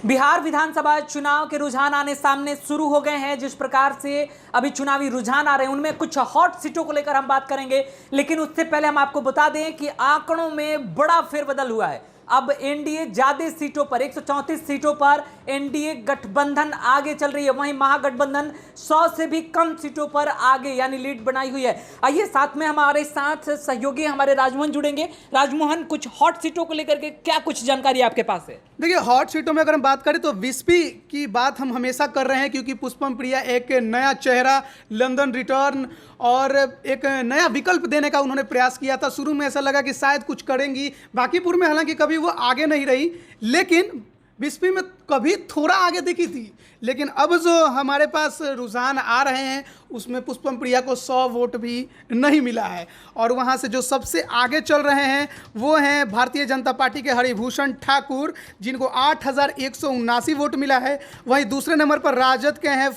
बिहार विधानसभा चुनाव के रुझान आने सामने शुरू हो गए हैं। जिस प्रकार से अभी चुनावी रुझान आ रहे हैं उनमें कुछ हॉट सीटों को लेकर हम बात करेंगे, लेकिन उससे पहले हम आपको बता दें कि आंकड़ों में बड़ा फेरबदल हुआ है। अब एनडीए ज्यादा सीटों पर 134 सीटों पर एनडीए गठबंधन आगे चल रही है, वहीं महागठबंधन 100 से भी कम सीटों पर आगे यानी लीड बनाई हुई है। आइए साथ में हमारे साथ सहयोगी हमारे राजमोहन जुड़ेंगे। राजमोहन, कुछ हॉट सीटों को लेकर के क्या कुछ जानकारी आपके पास है? देखिए, हॉट सीटों में अगर हम बात करें तो विस्पी की बात हम हमेशा कर रहे हैं, क्योंकि पुष्पम प्रिया एक नया चेहरा, लंदन रिटर्न और एक नया विकल्प देने का उन्होंने प्रयास किया था। शुरू में ऐसा लगा कि शायद कुछ करेंगी, बांकीपुर में हालांकि कभी वो आगे नहीं रही, लेकिन विस्पी में कभी थोड़ा आगे दिखी थी। लेकिन अब जो हमारे पास रुझान आ रहे हैं उसमें पुष्पम प्रिया को 100 वोट भी नहीं मिला है, और वहाँ से जो सबसे आगे चल रहे हैं वो हैं भारतीय जनता पार्टी के हरिभूषण ठाकुर, जिनको 8,179 वोट मिला है। वहीं दूसरे नंबर पर राजद के हैं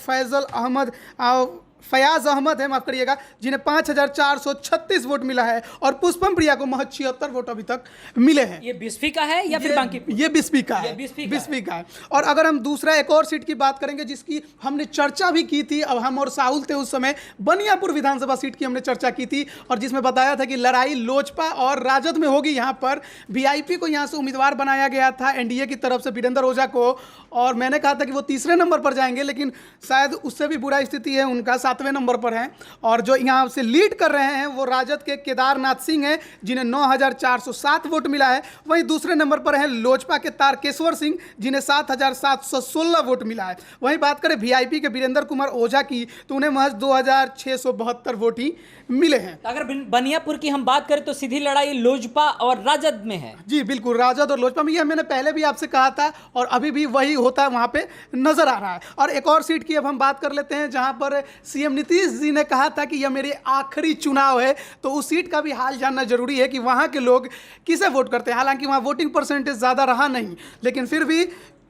फयाज अहमद है, माफ करिएगा, जिन्हें 5,436 वोट मिला है, और पुष्पम प्रिया को महज 76 वोट अभी तक मिले हैं। ये बिस्फी का है या फिर बांकीपुर? ये बिस्फी का है, बिस्फी का है। और अगर हम दूसरा एक और सीट की बात करेंगे जिसकी हमने चर्चा भी की थी, अब हम और साहुल थे उस समय, बनियापुर विधानसभा सीट की हमने चर्चा की थी, और जिसमें बताया था कि लड़ाई लोजपा और राजद में होगी। यहाँ पर वीआईपी को यहाँ से उम्मीदवार बनाया गया था एनडीए की तरफ से, वीरेंद्र ओझा को, और मैंने कहा था कि वो तीसरे नंबर पर जाएंगे, लेकिन शायद उससे भी बुरा स्थिति है उनका, 7वें नंबर पर हैं। और जो यहाँ से लीड कर रहे हैं वो राजद के केदारनाथ सिंह हैं, जिन्हें 9,407 वोट मिला है। वहीं दूसरे नंबर पर हैं लोजपा के तारकेश्वर सिंह, जिन्हें 7,716 वोट मिला है। वहीं बात करें वीआईपी के वीरेंद्र कुमार ओझा की, तो उन्हें महज 2,672 वोट ही मिले हैं। अगर बनियापुर की हम बात करें तो सीधी लड़ाई लोजपा और राजद में है। जी बिल्कुल, राजद और लोजपा में, यह मैंने पहले भी आपसे कहा था और अभी भी वही होता है, वहाँ पे नजर आ रहा है। और एक और सीट की अब हम बात कर लेते हैं जहाँ पर सीएम नीतीश जी ने कहा था कि यह मेरे आखिरी चुनाव है, तो उस सीट का भी हाल जानना जरूरी है कि वहाँ के लोग किसे वोट करते हैं। हालांकि वहाँ वोटिंग परसेंटेज ज़्यादा रहा नहीं, लेकिन फिर भी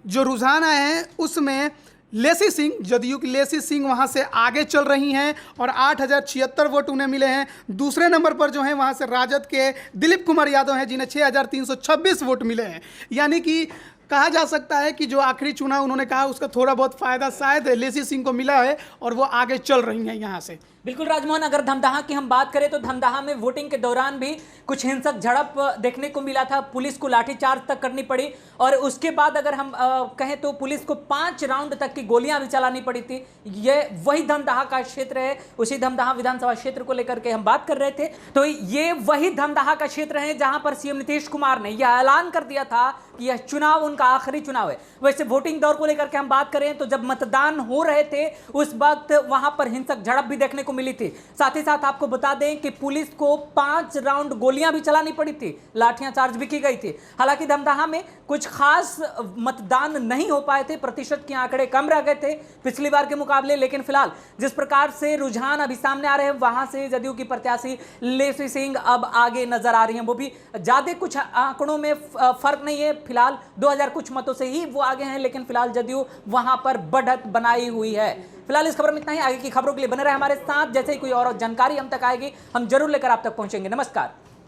जो रुझान आए हैं उसमें लेसी सिंह, जदयू की लेसी सिंह वहाँ से आगे चल रही हैं और 8,076 वोट उन्हें मिले हैं। दूसरे नंबर पर जो हैं वहाँ से राजद के दिलीप कुमार यादव हैं, जिन्हें 6,326 वोट मिले हैं। यानी कि कहा जा सकता है कि जो आखिरी चुनाव उन्होंने कहा उसका थोड़ा बहुत फायदा शायद लेसी सिंह को मिला है, और वो आगे चल रही हैं यहाँ से। बिल्कुल राजमोहन, अगर धमदाहा की हम बात करें तो धमदाहा में वोटिंग के दौरान भी कुछ हिंसक झड़प देखने को मिला था, पुलिस को लाठीचार्ज तक करनी पड़ी, और उसके बाद अगर हम कहें तो पुलिस को 5 राउंड तक की गोलियां भी चलानी पड़ी थी। ये वही धमदाहा का क्षेत्र है, उसी धमदाहा विधानसभा क्षेत्र को लेकर के हम बात कर रहे थे। तो ये वही धमदाहा का क्षेत्र है जहां पर सीएम नीतीश कुमार ने यह ऐलान कर दिया था कि यह चुनाव उनका आखिरी चुनाव है। वैसे वोटिंग दौर को लेकर के हम बात करें तो जब मतदान हो रहे थे उस वक्त वहां पर हिंसक झड़प भी देखने को मिली थी। साथ ही साथ आपको बता दें कि पुलिस को 5 राउंड गोलियां भी चलानी पड़ी थी, लाठियां चार्ज भी की गई थी। हालांकि धमदाहा में कुछ खास मतदान नहीं हो पाए थे, प्रतिशत के आंकड़े कम रह गए थे पिछली बार के मुकाबले। लेकिन फिलहाल जिस प्रकार से रुझान अभी सामने आ रहे हैं वहां से जदयू की प्रत्याशी लेसी सिंह अब आगे नजर आ रही हैं। वो भी ज्यादा कुछ आंकड़ों में फर्क नहीं है, फिलहाल 2000 कुछ मतों से ही वो आगे हैं, लेकिन फिलहाल जदयू वहां पर बढ़त बनाई हुई है। फिलहाल इस खबर में इतना ही। आगे की खबरों के लिए बने रहे हमारे साथ, जैसे ही कोई और जानकारी हम तक आएगी हम जरूर लेकर आप तक पहुंचेंगे। नमस्कार।